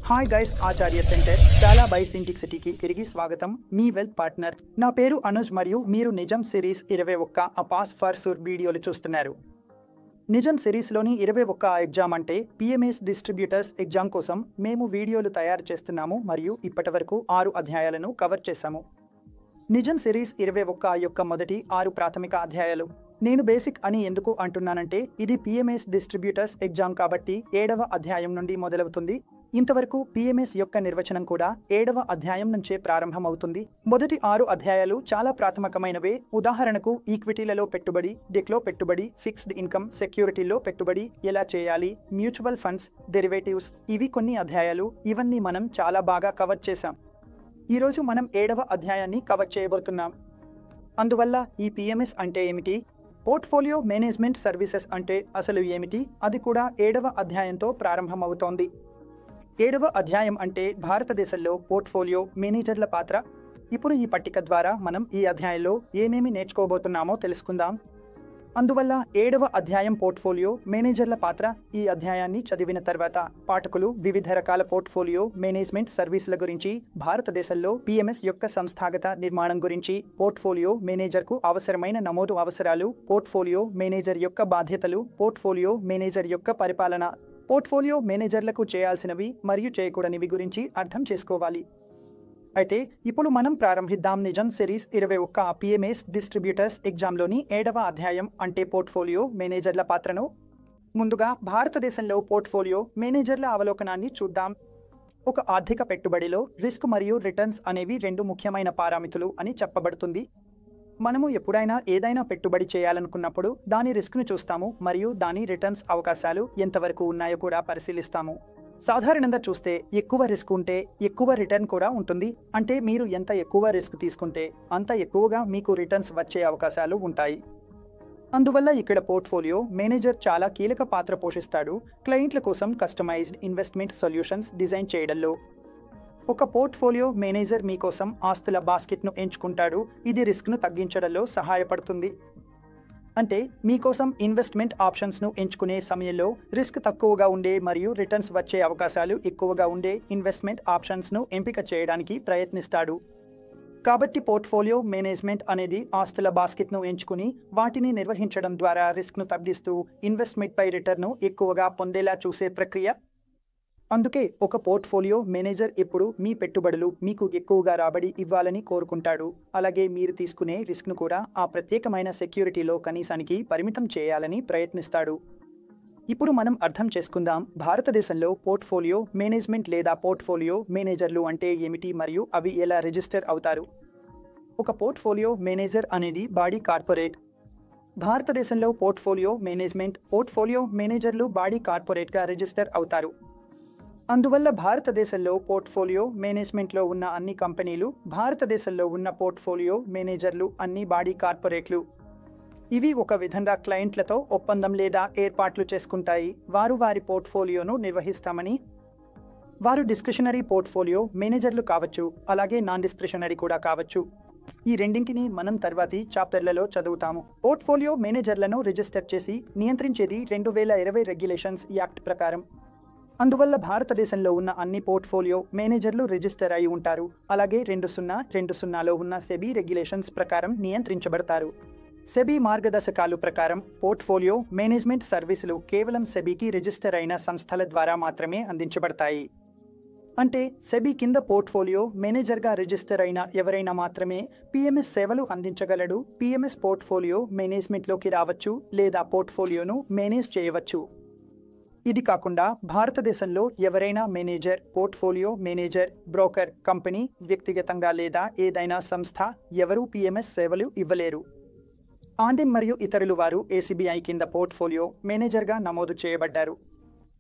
Hi guys, ఆచార్య centre చాలా by సింటిక్ సిటీకి తిరిగి స్వాగతం. మీ వెల్త్ పార్ట్నర్. నా పేరు అనుజ్ మరియు మీరు నిజం సిరీస్ 21 అ పాస్ ఫర్ సూర్ వీడియోలు చూస్తున్నారు. నిజం సిరీస్లోని 21 ఎగ్జామ్ అంటే పిఎంఎస్ డిస్ట్రిబ్యూటర్స్ ఎగ్జామ్ కోసం మేము వీడియోలు తయారు చేస్తున్నాము మరియు ఇప్పటివరకు 6 అధ్యాయాలను కవర్ చేశాము. నిజం సిరీస్ 21 యొక్క మొదటి 6 ప్రాథమిక అధ్యాయాలు. నేను బేసిక్ అని ఎందుకు అంటున్నానంటే ఇది పిఎంఎస్ డిస్ట్రిబ్యూటర్స్ ఎగ్జామ్ కాబట్టి 7వ అధ్యాయం నుండి మొదలవుతుంది. ఇంతవరకు పిఎంఎస్ యొక్క నిర్వచనం కూడా 7వ అధ్యాయం నుంచే ప్రారంభమవుతుంది. మొదటి 6 అధ్యాయాలు చాలా ప్రాథమికమైనవే. ఉదాహరణకు ఈక్విటీలలో పెట్టుబడి, డెట్లో పెట్టుబడి, ఫిక్స్డ్ ఇన్కమ్, సెక్యూరిటీలో పెట్టుబడి ఎలా చేయాలి, మ్యూచువల్ ఫండ్స్, డెరివేటివ్స్, ఇవి కొన్ని అధ్యాయాలు. ఇవన్నీ మనం చాలా బాగా కవర్ చేశాం. ఈరోజు మనం 7వ అధ్యాయాన్ని కవర్ చేయబోతున్నాం. అందువల్ల ఈ పిఎంఎస్ అంటే ఏమిటి, పోర్ట్ఫోలియో మేనేజ్మెంట్ సర్వీసెస్ అంటే అసలు ఏమిటి, అది కూడా 7వ అధ్యాయంతో ప్రారంభమవుతోంది. 7వ అధ్యాయం అంటే భారతదేశంలో పోర్ట్ఫోలియో మేనేజర్ల పాత్ర. ఇప్పుడు ఈ పట్టిక ద్వారా మనం ఈ అధ్యాయంలో ఏమేమి నేర్చుకోబోతున్నామో తెలుసుకుందాం. అందువల్ల 7వ అధ్యాయం పోర్ట్ఫోలియో మేనేజర్ల పాత్ర. ఈ అధ్యాయాన్ని చదివిన తర్వాత పాఠకులు వివిధ రకాల పోర్ట్ఫోలియో మేనేజ్మెంట్ సర్వీసుల గురించి, భారతదేశంలో పిఎంఎస్ యొక్క సంస్థాగత నిర్మాణం గురించి, పోర్ట్ఫోలియో మేనేజర్కు అవసరమైన నమోదు అవసరాలు, పోర్ట్ఫోలియో మేనేజర్ యొక్క బాధ్యతలు, పోర్ట్ఫోలియో మేనేజర్ యొక్క పరిపాలన, పోర్ట్ఫోలియో మేనేజర్లకు చేయాల్సినవి మరియు చేయకూడనివి గురించి అర్థం చేసుకోవాలి. అయితే ఇప్పుడు మనం ప్రారంభిద్దాం. నిజం సిరీస్ 21 పిఎంఎస్ డిస్ట్రిబ్యూటర్స్ ఎగ్జామ్లోని 7వ అధ్యాయం అంటే పోర్ట్ఫోలియో మేనేజర్ల పాత్రను. ముందుగా భారతదేశంలో పోర్ట్ఫోలియో మేనేజర్ల అవలోకనాన్ని చూద్దాం. ఒక ఆర్థిక పెట్టుబడిలో రిస్క్ మరియు రిటర్న్స్ అనేవి 2 ముఖ్యమైన పారామితులు అని చెప్పబడుతుంది. మనము ఎప్పుడైనా ఏదైనా పెట్టుబడి చేయాలనుకున్నప్పుడు దాని రిస్క్ను చూస్తాము మరియు దాని రిటర్న్స్ అవకాశాలు ఎంతవరకు ఉన్నాయో కూడా పరిశీలిస్తాము. సాధారణంగా చూస్తే ఎక్కువ రిస్క్ ఉంటే ఎక్కువ రిటర్న్ కూడా ఉంటుంది. అంటే మీరు ఎంత ఎక్కువ రిస్క్ తీసుకుంటే అంత ఎక్కువగా మీకు రిటర్న్స్ వచ్చే అవకాశాలు ఉంటాయి. అందువల్ల ఇక్కడ పోర్ట్ఫోలియో మేనేజర్ చాలా కీలక పాత్ర పోషిస్తాడు క్లయింట్ల కోసం కస్టమైజ్డ్ ఇన్వెస్ట్మెంట్ సొల్యూషన్స్ డిజైన్ చేయడంలో. ఒక పోర్ట్ఫోలియో మేనేజర్ మీకోసం ఆస్తుల బాస్కెట్ను ఎంచుకుంటాడు. ఇది రిస్క్ను తగ్గించడంలో సహాయపడుతుంది. అంటే మీకోసం ఇన్వెస్ట్మెంట్ ఆప్షన్స్ను ఎంచుకునే సమయంలో రిస్క్ తక్కువగా ఉండే మరియు రిటర్న్స్ వచ్చే అవకాశాలు ఎక్కువగా ఉండే ఇన్వెస్ట్మెంట్ ఆప్షన్స్ను ఎంపిక చేయడానికి ప్రయత్నిస్తాడు. కాబట్టి పోర్ట్ఫోలియో మేనేజ్మెంట్ అనేది ఆస్తుల బాస్కెట్ను ఎంచుకుని వాటిని నిర్వహించడం ద్వారా రిస్క్ను తగ్గిస్తూ ఇన్వెస్ట్మెంట్పై రిటర్న్ను ఎక్కువగా పొందేలా చూసే ప్రక్రియ. అందుకే ఒక పోర్ట్ఫోలియో మేనేజర్ ఎప్పుడు మీ పెట్టుబడులు మీకు ఎక్కువగా రాబడి ఇవ్వాలని కోరుకుంటాడు. అలాగే మీరు తీసుకునే రిస్క్ను కూడా ఆ ప్రత్యేకమైన సెక్యూరిటీలో కనీసానికి పరిమితం చేయాలని ప్రయత్నిస్తాడు. ఇప్పుడు మనం అర్థం చేసుకుందాం భారతదేశంలో పోర్ట్ఫోలియో మేనేజ్మెంట్ లేదా పోర్ట్ఫోలియో మేనేజర్లు అంటే ఏమిటి మరియు అవి ఎలా రిజిస్టర్ అవుతారు. ఒక పోర్ట్ఫోలియో మేనేజర్ అనేది బాడీ కార్పొరేట్. భారతదేశంలో పోర్ట్ఫోలియో మేనేజర్లు బాడీ కార్పొరేట్గా రిజిస్టర్ అవుతారు. అందువల్ల భారతదేశంలో పోర్ట్ఫోలియో మేనేజ్మెంట్లో ఉన్న అన్ని కంపెనీలు, భారతదేశంలో ఉన్న పోర్ట్ఫోలియో మేనేజర్లు అన్ని బాడీ కార్పొరేట్లు. ఇవి ఒక విధంగా క్లయింట్లతో ఒప్పందం లేదా ఏర్పాట్లు చేసుకుంటాయి. వారు వారి పోర్ట్ఫోలియోను నిర్వహిస్తామని. వారు డిస్క్రిషనరీ పోర్ట్ఫోలియో మేనేజర్లు కావచ్చు, అలాగే నాన్ డిస్క్రిషనరీ కూడా కావచ్చు. ఈ రెండింటిని మనం తర్వాతి చాప్టర్లలో చదువుతాము. పోర్ట్ఫోలియో మేనేజర్లను రిజిస్టర్ చేసి నియంత్రించేది 2020 రెగ్యులేషన్స్ యాక్ట్ ప్రకారం. అందువల్ల భారతదేశంలో ఉన్న అన్ని పోర్ట్ఫోలియో మేనేజర్లు రిజిస్టర్ అయి ఉంటారు. అలాగే 2020లో ఉన్న సెబీ రెగ్యులేషన్స్ ప్రకారం నియంత్రించబడతారు. సెబీ మార్గదర్శకాలు ప్రకారం పోర్ట్ఫోలియో మేనేజ్మెంట్ సర్వీసులు కేవలం సెబీకి రిజిస్టర్ అయిన సంస్థల ద్వారా మాత్రమే అందించబడతాయి. అంటే సెబీ కింద పోర్ట్ఫోలియో మేనేజర్గా రిజిస్టర్ అయిన ఎవరైనా మాత్రమే పిఎంఎస్ సేవలు అందించగలడు. పిఎంఎస్ పోర్ట్ఫోలియో మేనేజ్మెంట్లోకి రావచ్చు లేదా పోర్ట్ఫోలియోను మేనేజ్ చేయవచ్చు. ఇది కాకుండా భారతదేశంలో ఎవరైనా manager, portfolio manager, broker, company, వ్యక్తిగతంగా లేదా ఏదైనా సంస్థ ఎవరూ పిఎంఎస్ సేవలు ఇవ్వలేరు. ఆండెం మరియు ఇతరులు వారు ఏసీబీఐ కింద పోర్ట్ఫోలియో మేనేజర్గా నమోదు చేయబడ్డారు.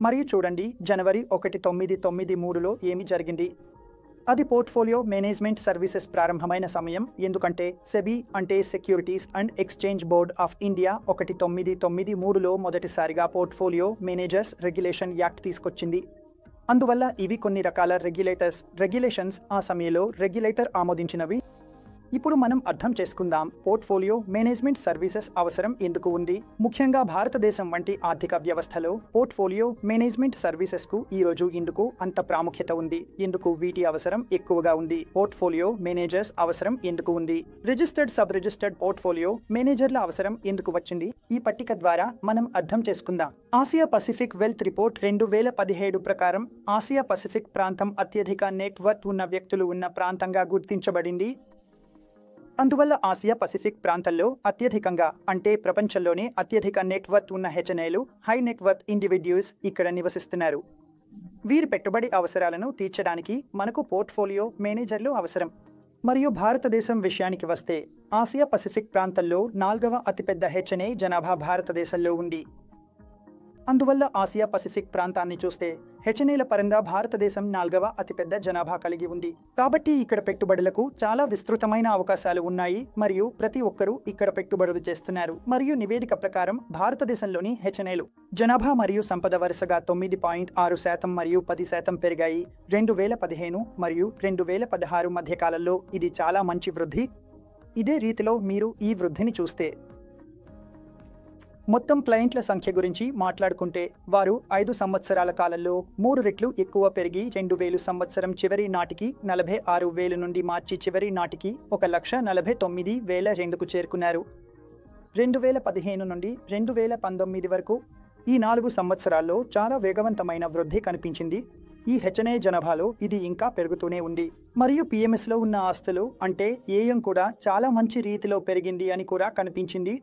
మరియు చూడండి జనవరి 1, 1993లో ఏమి జరిగింది. అది పోర్ట్ఫోలియో మేనేజ్మెంట్ సర్వీసెస్ ప్రారంభమైన సమయం. ఎందుకంటే సెబీ అంటే securities and exchange board of India 1993లో మొదటిసారిగా పోర్ట్ఫోలియో మేనేజర్స్ రెగ్యులేషన్ యాక్ట్ తీసుకొచ్చింది. అందువల్ల ఇవి కొన్ని రకాల రెగ్యులేషన్స్ ఆ సమయంలో రెగ్యులేటర్ ఆమోదించినవి. ఇప్పుడు మనం అర్థం చేసుకుందాం పోర్ట్ఫోలియో మేనేజ్మెంట్ సర్వీసెస్ అవసరం ఎందుకు ఉంది. ముఖ్యంగా భారతదేశం వంటి ఆర్థిక వ్యవస్థలో పోర్ట్ఫోలియో మేనేజ్మెంట్ సర్వీసెస్ కు ఈ రోజు ఎందుకు అంత ప్రాముఖ్యత ఉంది, ఎందుకు వీటి అవసరం ఎక్కువగా ఉంది, పోర్ట్ఫోలియో మేనేజర్స్ అవసరం ఎందుకు ఉంది, రిజిస్టర్డ్ సబ్ రిజిస్టర్డ్ పోర్ట్ఫోలియో మేనేజర్ల అవసరం ఎందుకు వచ్చింది, ఈ పట్టిక ద్వారా మనం అర్థం చేసుకుందాం. ఆసియా పసిఫిక్ వెల్త్ రిపోర్ట్ 2017 ప్రకారం ఆసియా పసిఫిక్ ప్రాంతం అత్యధిక నెట్వర్త్ ఉన్న వ్యక్తులు ఉన్న ప్రాంతంగా గుర్తించబడింది. అందువల్ల ఆసియా పసిఫిక్ ప్రాంతంలో అత్యధికంగా అంటే ప్రపంచంలోనే అత్యధిక నెట్వర్త్ ఉన్న హెచ్ఎన్ఐలు హై నెట్వర్త్ ఇండివిడ్యూస్ ఇక్కడ నివసిస్తున్నారు. వీరి పెట్టుబడి అవసరాలను తీర్చడానికి మనకు పోర్ట్ఫోలియో మేనేజర్లు అవసరం. మరియు భారతదేశం విషయానికి వస్తే ఆసియా పసిఫిక్ ప్రాంతంలో 4వ అతిపెద్ద హెచ్ఎన్ఐ జనాభా భారతదేశంలో ఉంది. అందువల్ల ఆసియా పసిఫిక్ ప్రాంతాన్ని చూస్తే హెచ్ఎన్ఐల పరంగా భారతదేశం 4వ అతిపెద్ద జనాభా కలిగి ఉంది. కాబట్టి ఇక్కడ పెట్టుబడులకు చాలా విస్తృతమైన అవకాశాలు ఉన్నాయి మరియు ప్రతి ఒక్కరూ ఇక్కడ పెట్టుబడులు చేస్తున్నారు. మరియు నివేదిక ప్రకారం భారతదేశంలోని హెచ్ఎన్ఐలు జనాభా మరియు సంపద వరుసగా 9.6% మరియు 10% పెరిగాయి 2015 మరియు 2016 మధ్య కాలంలో. ఇది చాలా మంచి వృద్ధి. ఇదే రీతిలో మీరు ఈ వృద్ధిని చూస్తే మొత్తం క్లయింట్ల సంఖ్య గురించి మాట్లాడుకుంటే వారు 5 సంవత్సరాల కాలంలో 3 రెట్లు ఎక్కువ పెరిగి 2000 సంవత్సరం చివరి నాటికి 46,000 నుండి మార్చి చివరి నాటికి 1,49,002కు చేరుకున్నారు. 2015 నుండి 2019 వరకు ఈ 4 సంవత్సరాల్లో చాలా వేగవంతమైన వృద్ధి కనిపించింది. ఈ హెచ్ఎన్ఐ జనాభాలో ఇది ఇంకా పెరుగుతూనే ఉంది. మరియు పిఎంఎస్లో ఉన్న ఆస్తులు అంటే ఏఎం కూడా చాలా మంచి రీతిలో పెరిగింది అని కూడా కనిపించింది.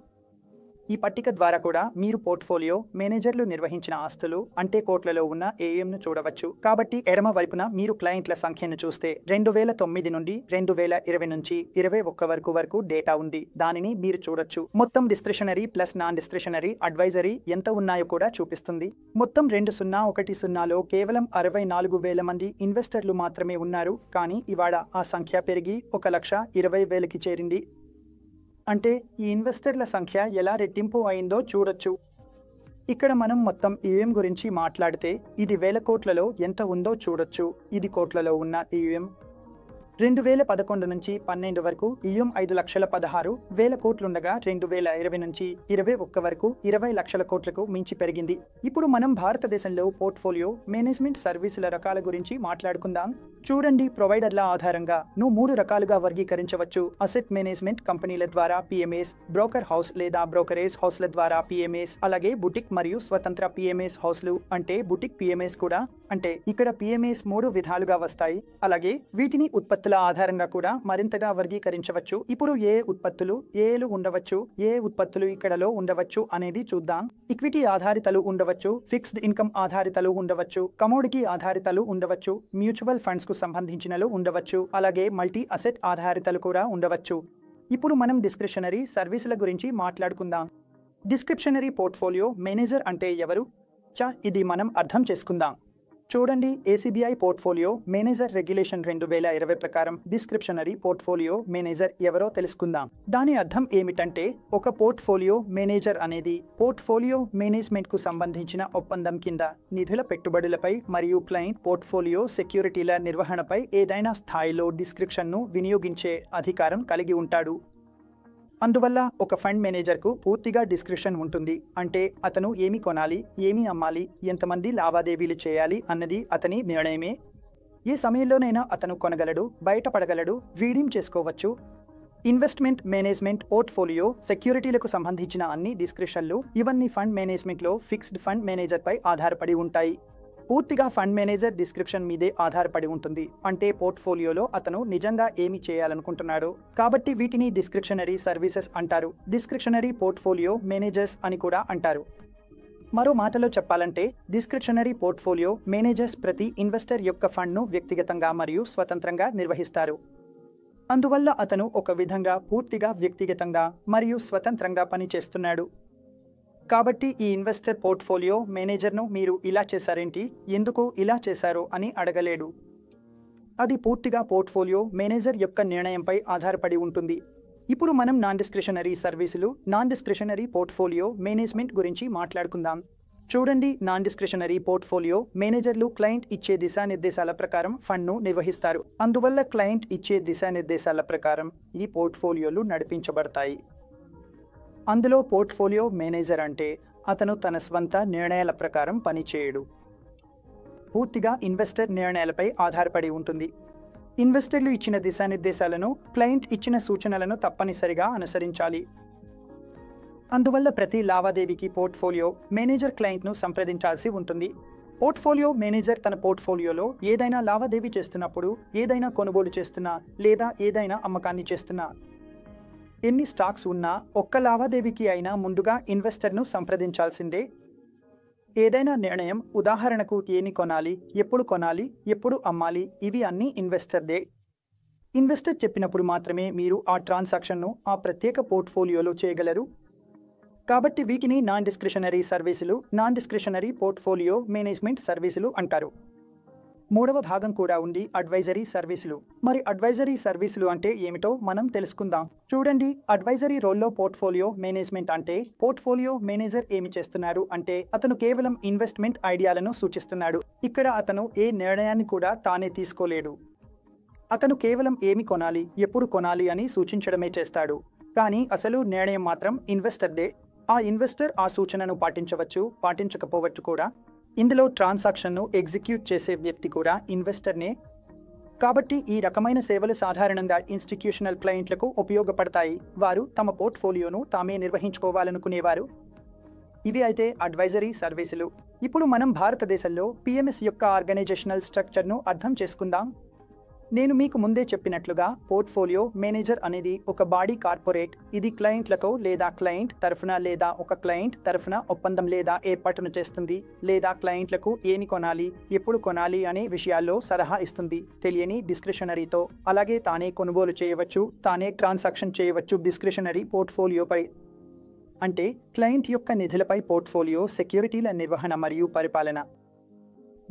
ఈ పట్టిక ద్వారా కూడా మీరు పోర్ట్ఫోలియో మేనేజర్లు నిర్వహించిన ఆస్తులు అంటే కోట్లలో ఉన్న ఏఎంను చూడవచ్చు. కాబట్టి ఎడమ వైపున మీరు క్లయింట్ల సంఖ్యను చూస్తే 2009 నుండి 2020 నుంచి 21 వరకు డేటా ఉంది. దానిని మీరు చూడొచ్చు. మొత్తం discretionary plus non discretionary advisory ఎంత ఉన్నాయో కూడా చూపిస్తుంది. మొత్తం 2010లో కేవలం 64,000 మంది ఇన్వెస్టర్లు మాత్రమే ఉన్నారు. కానీ ఇవాళ ఆ సంఖ్య పెరిగి 1,20,000కి చేరింది. అంటే ఈ ఇన్వెస్టర్ల సంఖ్య ఎలా రెట్టింపు అయిందో చూడొచ్చు. ఇక్కడ మనం మొత్తం ఈఎం గురించి మాట్లాడితే ఇది వేల కోట్లలో ఎంత ఉందో చూడొచ్చు. ఇది కోట్లలో ఉన్న ఈఎం 2011 నుంచి 12 వరకు ఈఎం 5,16,000 కోట్లుండగా 2020 నుంచి 21 వరకు 20 లక్షల కోట్లకు మించి పెరిగింది. ఇప్పుడు మనం భారతదేశంలో పోర్ట్ఫోలియో మేనేజ్మెంట్ సర్వీసుల రకాల గురించి మాట్లాడుకుందాం. చూడండి, ప్రొవైడర్ల ఆధారంగా 3 రకాలుగా వర్గీకరించవచ్చు. అసెట్ మేనేజ్మెంట్ కంపెనీల ద్వారా పిఎంఎస్, బ్రోకర్ హౌస్ లేదా బ్రోకరేజ్ హౌస్ల ద్వారా పిఎంఎస్, అలాగే బుటిక్ మరియు స్వతంత్ర పిఎంఎస్ హౌస్లు అంటే బుటిక్ పిఎంఎస్ కూడా. అంటే ఇక్కడ పిఎంఎస్ 3 విధాలుగా వస్తాయి. అలాగే వీటిని ఉత్పత్తుల ఆధారంగా కూడా మరింతగా వర్గీకరించవచ్చు. ఇప్పుడు ఏ ఉత్పత్తులు ఏలు ఉండవచ్చు, ఏ ఉత్పత్తులు ఇక్కడలో ఉండవచ్చు అనేది చూద్దాం. ఈక్విటీ ఆధారితలు ఉండవచ్చు, ఫిక్స్డ్ ఇన్కమ్ ఆధారితలు ఉండవచ్చు, కమోడిటీ ఆధారితలు ఉండవచ్చు, మ్యూచువల్ ఫండ్స్ కు సంబంధించినలు ఉండవచ్చు, అలాగే మల్టీ అసెట్ ఆధారితలు కూడా ఉండవచ్చు. ఇప్పుడు మనం డిస్క్రిషనరీ సర్వీసుల గురించి మాట్లాడుకుందాం. డిస్క్రిప్షనరీ పోర్ట్ఫోలియో మేనేజర్ అంటే ఎవరు? ఇది మనం అర్థం చేసుకుందాం. చూడండి, ఏసీబీఐ పోర్ట్ఫోలియో మేనేజర్ రెగ్యులేషన్ 2020 ప్రకారం డిస్క్రిప్షనరీ పోర్ట్ఫోలియో మేనేజర్ ఎవరో తెలుసుకుందాం. దాని అర్థం ఏమిటంటే ఒక పోర్ట్ఫోలియో మేనేజర్ అనేది పోర్ట్ఫోలియో మేనేజ్మెంట్ కు సంబంధించిన ఒప్పందం కింద నిధుల పెట్టుబడులపై మరియు క్లయింట్ పోర్ట్ఫోలియో సెక్యూరిటీల నిర్వహణపై ఏదైనా స్థాయిలో డిస్క్రిప్షన్ను వినియోగించే అధికారం కలిగి ఉంటాడు. అందువల్ల ఒక ఫండ్ మేనేజర్కు పూర్తిగా డిస్క్రిప్షన్ ఉంటుంది. అంటే అతను ఏమి కొనాలి, ఏమి అమ్మాలి, ఎంతమంది లావాదేవీలు చేయాలి అన్నది అతని నిర్ణయమే. ఏ సమయంలోనైనా అతను కొనగలడు, బయటపడగలడు, రీడీమ్ చేసుకోవచ్చు. ఇన్వెస్ట్మెంట్ మేనేజ్మెంట్ పోర్ట్ఫోలియో సెక్యూరిటీలకు సంబంధించిన అన్ని డిస్క్రిప్షన్లు ఇవన్నీ ఫండ్ మేనేజ్మెంట్లో ఫిక్స్డ్ ఫండ్ మేనేజర్పై ఆధారపడి ఉంటాయి. పూర్తిగా ఫండ్ మేనేజర్ డిస్క్రిప్షన్ మీదే ఆధారపడి ఉంటుంది. అంటే పోర్ట్ఫోలియోలో అతను నిజంగా ఏమి చేయాలనుకుంటున్నాడో. కాబట్టి వీటిని డిస్క్రిప్షనరీ సర్వీసెస్ అంటారు. డిస్క్రిప్షనరీ పోర్ట్ఫోలియో మేనేజర్స్ అని కూడా అంటారు. మరో మాటలో చెప్పాలంటే డిస్క్రిప్షనరీ పోర్ట్ఫోలియో మేనేజర్స్ ప్రతి ఇన్వెస్టర్ యొక్క ఫండ్ను వ్యక్తిగతంగా మరియు స్వతంత్రంగా నిర్వహిస్తారు. అందువల్ల అతను ఒక విధంగా పూర్తిగా వ్యక్తిగతంగా మరియు స్వతంత్రంగా పనిచేస్తున్నాడు. కాబట్టి ఈ ఇన్వెస్టర్ పోర్ట్ఫోలియో మేనేజర్ను మీరు ఇలా చేశారేంటి, ఎందుకు ఇలా చేశారో అని అడగలేడు. అది పూర్తిగా పోర్ట్ఫోలియో మేనేజర్ యొక్క నిర్ణయంపై ఆధారపడి ఉంటుంది. ఇప్పుడు మనం నాన్ డిస్క్రిషనరీ సర్వీసులు, నాన్ డిస్క్రిషనరీ పోర్ట్ఫోలియో మేనేజ్మెంట్ గురించి మాట్లాడుకుందాం. చూడండి, నాన్ డిస్క్రిషనరీ పోర్ట్ఫోలియో మేనేజర్లు క్లయింట్ ఇచ్చే దిశానిర్దేశాల ప్రకారం ఫండ్ను నిర్వహిస్తారు. అందువల్ల క్లయింట్ ఇచ్చే దిశానిర్దేశాల ప్రకారం ఈ పోర్ట్ఫోలియోలు నడిపించబడతాయి. అందులో పోర్ట్ఫోలియో మేనేజర్ అంటే అతను తన స్వంత నిర్ణయాల ప్రకారం పనిచేయడు. పూర్తిగా ఇన్వెస్టర్ నిర్ణయాలపై ఆధారపడి ఉంటుంది. ఇన్వెస్టర్లు ఇచ్చిన దిశానిర్దేశాలను, క్లయింట్ ఇచ్చిన సూచనలను తప్పనిసరిగా అనుసరించాలి. అందువల్ల ప్రతి లావాదేవీకి పోర్ట్ఫోలియో మేనేజర్ క్లయింట్ను సంప్రదించాల్సి ఉంటుంది. పోర్ట్ఫోలియో మేనేజర్ తన పోర్ట్ఫోలియోలో ఏదైనా లావాదేవీ చేస్తున్నప్పుడు, ఏదైనా కొనుగోలు చేస్తున్నా లేదా ఏదైనా అమ్మకాన్ని చేస్తున్నా, ఎన్ని స్టాక్స్ ఉన్నా ఒక్క లావాదేవీకి అయినా ముందుగా ఇన్వెస్టర్ను సంప్రదించాల్సిందే. ఏదైనా నిర్ణయం, ఉదాహరణకు ఏని కొనాలి, ఎప్పుడు అమ్మాలి, ఇవి అన్నీ ఇన్వెస్టర్దే. ఇన్వెస్టర్ చెప్పినప్పుడు మాత్రమే మీరు ఆ ట్రాన్సాక్షన్ను ఆ ప్రత్యేక పోర్ట్ఫోలియోలో చేయగలరు. కాబట్టి వీటిని నాన్ డిస్క్రిషనరీ సర్వీసులు, నాన్ డిస్క్రిషనరీ పోర్ట్ఫోలియో మేనేజ్మెంట్ సర్వీసులు అంటారు. మూడవ భాగం కూడా ఉంది, అడ్వైజరీ సర్వీసులు. మరి అడ్వైజరీ సర్వీసులు అంటే ఏమిటో మనం తెలుసుకుందాం. చూడండి, అడ్వైజరీ రోల్లో పోర్ట్ఫోలియో మేనేజ్మెంట్ అంటే పోర్ట్ఫోలియో మేనేజర్ ఏమి చేస్తున్నారు అంటే అతను కేవలం ఇన్వెస్ట్మెంట్ ఐడియాలను సూచిస్తున్నాడు. ఇక్కడ అతను ఏ నిర్ణయాన్ని కూడా తానే తీసుకోలేడు. అతను కేవలం ఏమి కొనాలి, ఎప్పుడు కొనాలి అని సూచించడమే చేస్తాడు. కానీ అసలు నిర్ణయం మాత్రం ఇన్వెస్టర్దే. ఆ ఇన్వెస్టర్ ఆ సూచనను పాటించవచ్చు, పాటించకపోవచ్చు కూడా. ఇందులో ట్రాన్సాక్షన్ను ఎగ్జిక్యూట్ చేసే వ్యక్తి కూడా ఇన్వెస్టర్నే. కాబట్టి ఈ రకమైన సేవలు సాధారణంగా ఇన్స్టిట్యూషనల్ క్లయింట్లకు ఉపయోగపడతాయి. వారు తమ పోర్ట్ఫోలియోను తామే నిర్వహించుకోవాలనుకునేవారు. ఇవి అయితే అడ్వైజరీ సర్వీసులు. ఇప్పుడు మనం భారతదేశంలో పిఎంఎస్ యొక్క ఆర్గనైజేషనల్ స్ట్రక్చర్ను అర్థం చేసుకుందాం. నేను మీకు ముందే చెప్పినట్లుగా పోర్ట్ఫోలియో మేనేజర్ అనేది ఒక బాడీ కార్పొరేట్. ఇది క్లయింట్లతో లేదా క్లయింట్ తరఫున లేదా ఒక క్లయింట్ తరఫున ఒప్పందం లేదా ఏర్పాటును చేస్తుంది, లేదా క్లయింట్లకు ఏని కొనాలి, ఎప్పుడు కొనాలి అనే విషయాల్లో సలహా ఇస్తుంది. తెలియని డిస్క్రిషనరీతో. అలాగే తానే కొనుగోలు చేయవచ్చు, తానే ట్రాన్సాక్షన్ చేయవచ్చు. డిస్క్రిషనరీ పోర్ట్ఫోలియోపై అంటే క్లయింట్ యొక్క నిధులపై పోర్ట్ఫోలియో సెక్యూరిటీల నిర్వహణ మరియు పరిపాలన.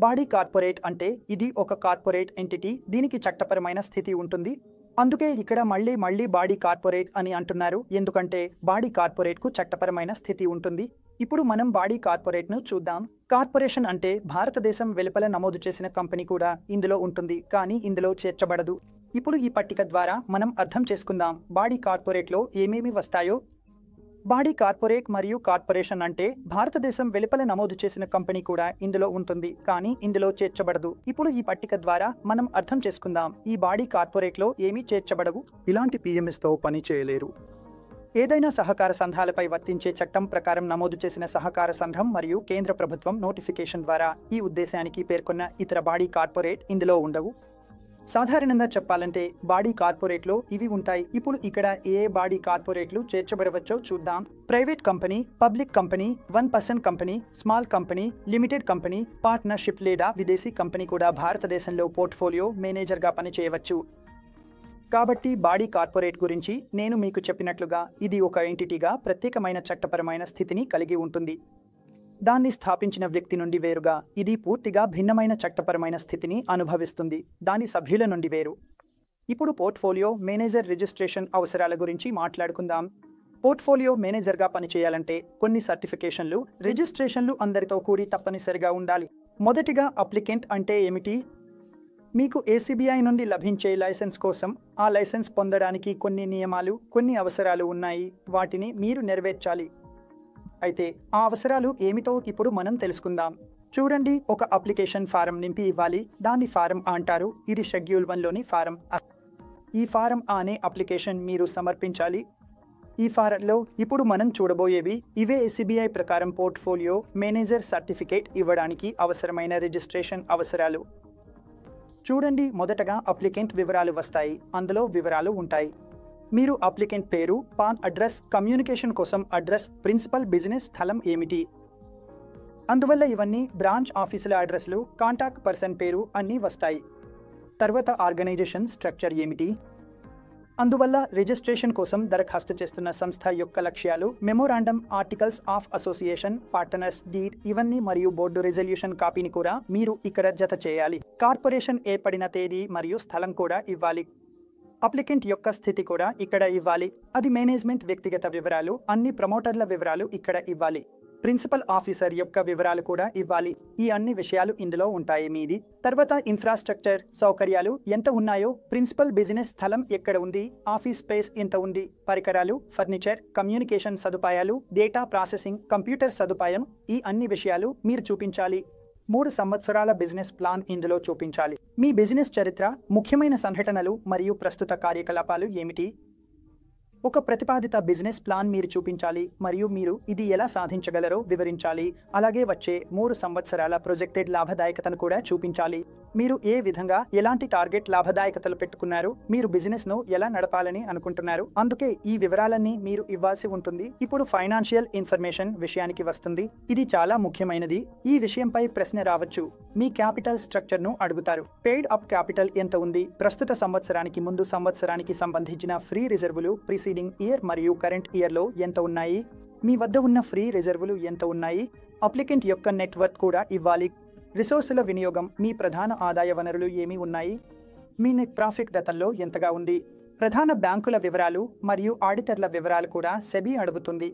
బాడీ కార్పొరేట్ అంటే ఇది ఒక కార్పొరేట్ ఎంటిటీ, దీనికి చట్టపరమైన స్థితి ఉంటుంది. అందుకే ఇక్కడ మళ్ళీ బాడీ కార్పొరేట్ అని అంటున్నారు, ఎందుకంటే బాడీ కార్పొరేట్కు చట్టపరమైన స్థితి ఉంటుంది. ఇప్పుడు మనం బాడీ కార్పొరేట్ను చూద్దాం. కార్పొరేషన్ అంటే భారతదేశం వెలుపల నమోదు చేసిన కంపెనీ కూడా ఇందులో ఉంటుంది, కానీ ఇందులో చేర్చబడదు. ఇప్పుడు ఈ పట్టిక ద్వారా మనం అర్థం చేసుకుందాం బాడీ కార్పొరేట్లో ఏమేమి వస్తాయో. బాడీ కార్పొరేట్ మరియు కార్పొరేషన్ అంటే భారతదేశం వెలుపల నమోదు చేసిన కంపెనీ కూడా ఇందులో ఉంటుంది, కానీ ఇందులో చేర్చబడదు. ఇప్పుడు ఈ పట్టిక ద్వారా మనం అర్థం చేసుకుందాం ఈ బాడీ కార్పొరేట్లో ఏమీ చేర్చబడవు. ఇలాంటి పిఎంఎస్తో పని చేయలేరు. ఏదైనా సహకార సంఘాలపై వర్తించే చట్టం ప్రకారం నమోదు చేసిన సహకార సంఘం మరియు కేంద్ర ప్రభుత్వం నోటిఫికేషన్ ద్వారా ఈ ఉద్దేశానికి పేర్కొన్న ఇతర బాడీ కార్పొరేట్ ఇందులో ఉండవు. సాధారణంగా చెప్పాలంటే బాడీ కార్పొరేట్లో ఇవి ఉంటాయి. ఇప్పుడు ఇక్కడ ఏ బాడీ కార్పొరేట్లు చేర్చబడవచ్చో చూద్దాం. Private company, public company, 1% company, small company, limited company, partnership లేదా విదేశీ కంపెనీ కూడా భారతదేశంలో పోర్ట్ఫోలియో మేనేజర్గా పనిచేయవచ్చు. కాబట్టి బాడీ కార్పొరేట్ గురించి నేను మీకు చెప్పినట్లుగా ఇది ఒక ఎంటిటీగా ప్రత్యేకమైన చట్టపరమైన స్థితిని కలిగి ఉంటుంది. దాన్ని స్థాపించిన వ్యక్తి నుండి వేరుగా ఇది పూర్తిగా భిన్నమైన చట్టపరమైన స్థితిని అనుభవిస్తుంది, దాని సభ్యుల నుండి వేరు. ఇప్పుడు పోర్ట్ఫోలియో మేనేజర్ రిజిస్ట్రేషన్ అవసరాల గురించి మాట్లాడుకుందాం. పోర్ట్ఫోలియో మేనేజర్గా పనిచేయాలంటే కొన్ని సర్టిఫికేషన్లు, రిజిస్ట్రేషన్లు అందరితో కూడి తప్పనిసరిగా ఉండాలి. మొదటిగా అప్లికెంట్ అంటే ఏమిటి? మీకు ఏసీబీఐ నుండి లభించే లైసెన్స్ కోసం ఆ లైసెన్స్ పొందడానికి కొన్ని నియమాలు, కొన్ని అవసరాలు ఉన్నాయి. వాటిని మీరు నెరవేర్చాలి. అయితే ఆ అవసరాలు ఏమిటో ఇప్పుడు మనం తెలుసుకుందాం. చూడండి, ఒక అప్లికేషన్ ఫారం నింపి ఇవ్వాలి. దాన్ని ఫారం A అంటారు. ఇది షెడ్యూల్ 1లోని ఫారం A. ఈ ఫారం A అనే అప్లికేషన్ మీరు సమర్పించాలి. ఈ ఫారంలో ఇప్పుడు మనం చూడబోయేవి ఇవే ఏసీబీఐ ప్రకారం పోర్ట్ఫోలియో మేనేజర్ సర్టిఫికేట్ ఇవ్వడానికి అవసరమైన రిజిస్ట్రేషన్ అవసరాలు. చూడండి, మొదటగా అప్లికెంట్ వివరాలు వస్తాయి. అందులో వివరాలు ఉంటాయి. మీరు అప్లికెంట్ పేరు, పాన్ అడ్రస్, కమ్యూనికేషన్ కోసం అడ్రస్, ప్రిన్సిపల్ బిజినెస్ స్థలం ఏమిటి, అందువల్ల ఇవన్నీ బ్రాంచ్ ఆఫీసుల అడ్రస్లు, కాంటాక్ట్ పర్సన్ పేరు అన్నీ వస్తాయి. తర్వాత ఆర్గనైజేషన్ స్ట్రక్చర్ ఏమిటి, అందువల్ల రిజిస్ట్రేషన్ కోసం దరఖాస్తు చేస్తున్న సంస్థ యొక్క లక్ష్యాలు, memorandum, articles of association, partners deed ఇవన్నీ మరియు బోర్డు రెజల్యూషన్ కాపీని కూడా మీరు ఇక్కడ జత చేయాలి. కార్పొరేషన్ ఏర్పడిన తేదీ మరియు స్థలం కూడా ఇవ్వాలి. అప్లికెంట్ యొక్క స్థితి కూడా ఇక్కడ ఇవ్వాలి. అది మేనేజ్మెంట్ వ్యక్తిగత వివరాలు, అన్ని ప్రమోటర్ల వివరాలు ఇక్కడ ఇవ్వాలి. ప్రిన్సిపల్ ఆఫీసర్ యొక్క వివరాలు కూడా ఇవ్వాలి. ఈ అన్ని విషయాలు ఇందులో ఉంటాయి మీది. తర్వాత ఇన్ఫ్రాస్ట్రక్చర్ సౌకర్యాలు ఎంత ఉన్నాయో, ప్రిన్సిపల్ బిజినెస్ స్థలం ఎక్కడ ఉంది, ఆఫీస్ స్పేస్ ఎంత ఉంది, పరికరాలు, ఫర్నిచర్, కమ్యూనికేషన్ సదుపాయాలు, డేటా ప్రాసెసింగ్, కంప్యూటర్ సదుపాయం, ఈ అన్ని విషయాలు మీరు చూపించాలి. 3 సంవత్సరాల బిజినెస్ ప్లాన్ ఇందులో చూపించాలి. మీ బిజినెస్ చరిత్ర, ముఖ్యమైన సంఘటనలు మరియు ప్రస్తుత కార్యకలాపాలు ఏమిటి? ఒక ప్రతిపాదిత బిజినెస్ ప్లాన్ మీరు చూపించాలి మరియు మీరు ఇది ఎలా సాధించగలరో వివరించాలి. అలాగే వచ్చే 3 సంవత్సరాల ప్రొజెక్టెడ్ లాభదాయకతను కూడా చూపించాలి. మీరు ఏ విధంగా ఎలాంటి టార్గెట్ లాభదాయకతలు పెట్టుకున్నారు, మీరు బిజినెస్ను ఎలా నడపాలని అనుకుంటున్నారు, అందుకే ఈ వివరాలన్నీ మీరు ఇవ్వాల్సి ఉంటుంది. ఇప్పుడు ఫైనాన్షియల్ ఇన్ఫర్మేషన్ విషయానికి వస్తుంది. ఇది చాలా ముఖ్యమైనది. ఈ విషయంపై ప్రశ్న రావచ్చు. మీ క్యాపిటల్ స్ట్రక్చర్ను అడుగుతారు. పెయిడ్ అప్ క్యాపిటల్ ఎంత ఉంది, ప్రస్తుత సంవత్సరానికి ముందు సంవత్సరానికి సంబంధించిన ఫ్రీ రిజర్వులు ప్రీసీడింగ్ ఇయర్ మరియు కరెంట్ ఇయర్లో ఎంత ఉన్నాయి, మీ వద్ద ఉన్న ఫ్రీ రిజర్వులు ఎంత ఉన్నాయి, అప్లికెంట్ యొక్క నెట్వర్క్ కూడా ఇవ్వాలి. రిసోర్సుల వినియోగం, మీ ప్రధాన ఆదాయ వనరులు ఏమి ఉన్నాయి, మీ నెట్ ప్రాఫిట్ గతంలో ఎంతగా ఉంది, ప్రధాన బ్యాంకుల వివరాలు మరియు ఆడిటర్ల వివరాలు కూడా సెబీ అడుగుతుంది.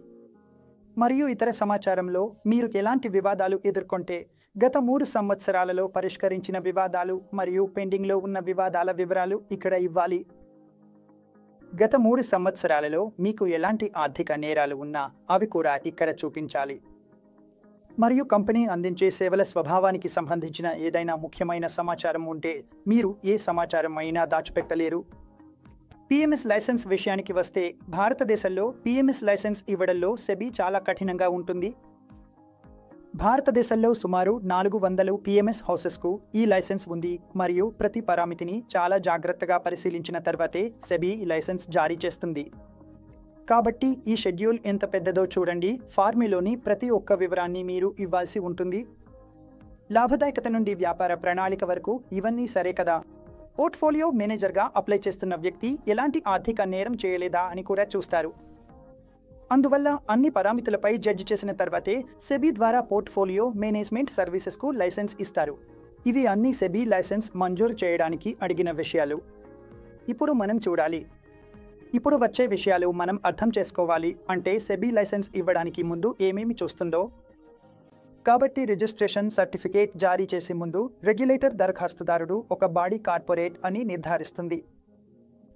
మరియు ఇతర సమాచారంలో మీరు ఎలాంటి వివాదాలు ఎదుర్కొంటే, గత 3 సంవత్సరాలలో పరిష్కరించిన వివాదాలు మరియు పెండింగ్లో ఉన్న వివాదాల వివరాలు ఇక్కడ ఇవ్వాలి. గత 3 సంవత్సరాలలో మీకు ఎలాంటి ఆర్థిక నేరాలు ఉన్నా అవి కూడా ఇక్కడ చూపించాలి. మరియు కంపెనీ అందించే సేవల స్వభావానికి సంబంధించిన ఏదైనా ముఖ్యమైన సమాచారం ఉంటే మీరు ఏ సమాచారం అయినా దాచిపెట్టలేరు. పిఎంఎస్ లైసెన్స్ విషయానికి వస్తే, భారతదేశంలో పిఎంఎస్ లైసెన్స్ ఇవ్వడంలో సెబీ చాలా కఠినంగా ఉంటుంది. భారతదేశంలో సుమారు 400 పిఎంఎస్ హౌసెస్కు ఈ లైసెన్స్ ఉంది మరియు ప్రతి పరామితిని చాలా జాగ్రత్తగా పరిశీలించిన తర్వాతే సెబీ ఈ లైసెన్స్ జారీ చేస్తుంది. కాబట్టి ఈ షెడ్యూల్ ఎంత పెద్దదో చూడండి. ఫార్ములోని ప్రతి ఒక్క వివరాన్ని మీరు ఇవ్వాల్సి ఉంటుంది. లాభదాయకత నుండి వ్యాపార ప్రణాళిక వరకు ఇవన్నీ సరే కదా. పోర్ట్ఫోలియో మేనేజర్గా అప్లై చేస్తున్న వ్యక్తి ఎలాంటి ఆర్థిక నేరం చేయలేదా అని కూడా చూస్తారు. అందువల్ల అన్ని పరామితులపై జడ్జి చేసిన తర్వాతే సెబీ ద్వారా పోర్ట్ఫోలియో మేనేజ్మెంట్ సర్వీసెస్కు లైసెన్స్ ఇస్తారు. ఇవి అన్ని సెబీ లైసెన్స్ మంజూరు చేయడానికి అడిగిన విషయాలు. ఇప్పుడు మనం చూడాలి. ఇప్పుడు వచ్చే విషయాలు మనం అర్థం చేసుకోవాలి. అంటే సెబీ లైసెన్స్ ఇవ్వడానికి ముందు ఏమేమి చూస్తుందో. కాబట్టి రిజిస్ట్రేషన్ సర్టిఫికేట్ జారీ చేసే ముందు రెగ్యులేటర్ దరఖాస్తుదారుడు ఒక బాడీ కార్పొరేట్ అని నిర్ధారిస్తుంది.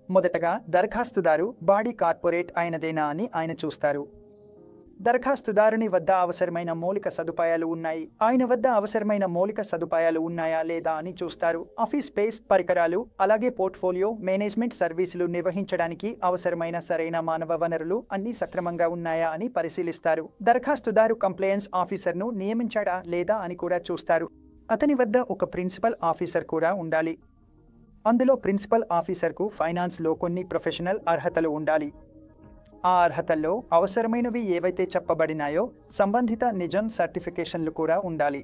మొదటగా దరఖాస్తుదారు బాడీ కార్పొరేట్ అయినదేనా అని ఆయన చూస్తారు. దరఖాస్తుదారుని వద్ద అవసరమైన మౌలిక సదుపాయాలు ఉన్నాయి. ఆయన వద్ద అవసరమైన మౌలిక సదుపాయాలు ఉన్నాయా లేదా అని చూస్తారు. ఆఫీస్ స్పేస్, పరికరాలు, అలాగే పోర్ట్ఫోలియో మేనేజ్మెంట్ సర్వీసులు నిర్వహించడానికి అవసరమైన సరైన మానవ వనరులు అన్ని సక్రమంగా ఉన్నాయా అని పరిశీలిస్తారు. దరఖాస్తుదారు కంప్లయన్స్ ఆఫీసర్ను నియమించాడా లేదా అని కూడా చూస్తారు. అతని వద్ద ఒక ప్రిన్సిపల్ ఆఫీసర్ కూడా ఉండాలి. అందులో ప్రిన్సిపల్ ఆఫీసర్కు ఫైనాన్స్లో కొన్ని ప్రొఫెషనల్ అర్హతలు ఉండాలి. ఆ అర్హతల్లో అవసరమైనవి ఏవైతే చెప్పబడినాయో సంబంధిత నిజం సర్టిఫికేషన్లు కూడా ఉండాలి.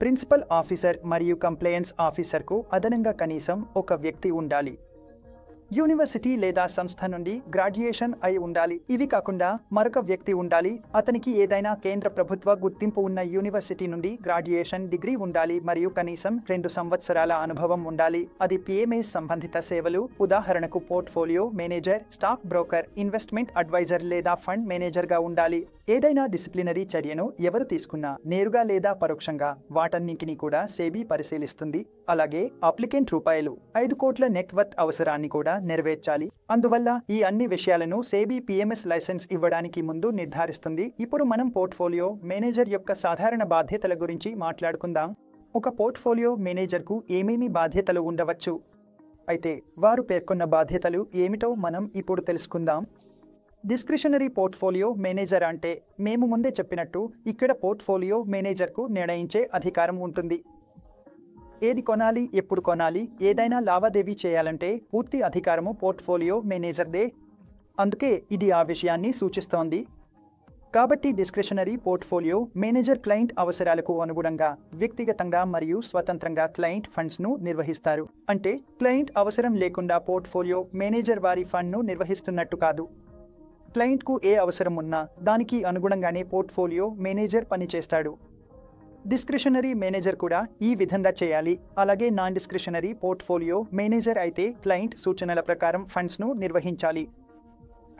ప్రిన్సిపల్ ఆఫీసర్ మరియు కంప్లయన్స్ ఆఫీసర్కు అదనంగా కనీసం ఒక వ్యక్తి ఉండాలి. యూనివర్సిటీ లేదా సంస్థ నుండి గ్రాడ్యుయేషన్ అయి ఉండాలి. ఇవి కాకుండా మరొక వ్యక్తి ఉండాలి. అతనికి ఏదైనా కేంద్ర ప్రభుత్వ గుర్తింపు ఉన్న యూనివర్సిటీ నుండి గ్రాడ్యుయేషన్ డిగ్రీ ఉండాలి మరియు కనీసం 2 సంవత్సరాల అనుభవం ఉండాలి. అది పిఎంఎస్ సంబంధిత సేవలు, ఉదాహరణకు portfolio manager, stock broker, investment adviser లేదా ఫండ్ మేనేజర్గా ఉండాలి. ఏదైనా డిసిప్లినరీ చర్యను ఎవరు తీసుకున్నా నేరుగా లేదా పరోక్షంగా వాటన్నింటినీ కూడా సెబీ పరిశీలిస్తుంది. అలాగే అప్లికెంట్ ₹5 కోట్ల నెట్వర్త్ అవసరాన్ని కూడా నెరవేర్చాలి. అందువల్ల ఈ అన్ని విషయాలను సెబీ పిఎంఎస్ లైసెన్స్ ఇవ్వడానికి ముందు నిర్ధారిస్తుంది. ఇప్పుడు మనం పోర్ట్ఫోలియో మేనేజర్ యొక్క సాధారణ బాధ్యతల గురించి మాట్లాడుకుందాం. ఒక పోర్ట్ఫోలియో మేనేజర్కు ఏమేమి బాధ్యతలు ఉండవచ్చు? అయితే వారు పేర్కొన్న బాధ్యతలు ఏమిటో మనం ఇప్పుడు తెలుసుకుందాం. డిస్క్రిషనరీ పోర్ట్ఫోలియో మేనేజర్ అంటే మేము ముందే చెప్పినట్టు ఇక్కడ పోర్ట్ఫోలియో మేనేజర్కు నిర్ణయించే అధికారం ఉంటుంది. ఏది కొనాలి, ఎప్పుడు కొనాలి, ఏదైనా లావాదేవీ చేయాలంటే పూర్తి అధికారము పోర్ట్ఫోలియో మేనేజర్దే. అందుకే ఇది ఆ విషయాన్ని సూచిస్తోంది. కాబట్టి డిస్క్రిషనరీ పోర్ట్ఫోలియో మేనేజర్ క్లయింట్ అవసరాలకు అనుగుణంగా వ్యక్తిగతంగా మరియు స్వతంత్రంగా క్లయింట్ ఫండ్స్ను నిర్వహిస్తారు. అంటే క్లయింట్ అవసరం లేకుండా పోర్ట్ఫోలియో మేనేజర్ వారి ఫండ్ను నిర్వహిస్తున్నట్టు కాదు. క్లయింట్కు ఏ అవసరం ఉన్నా దానికి అనుగుణంగానే పోర్ట్ఫోలియో మేనేజర్ పనిచేస్తాడు. డిస్క్రిషనరీ మేనేజర్ కూడా ఈ విధంగా చేయాలి. అలాగే నాన్ డిస్క్రిషనరీ పోర్ట్ఫోలియో మేనేజర్ అయితే క్లయింట్ సూచనల ప్రకారం ఫండ్స్ను నిర్వహించాలి.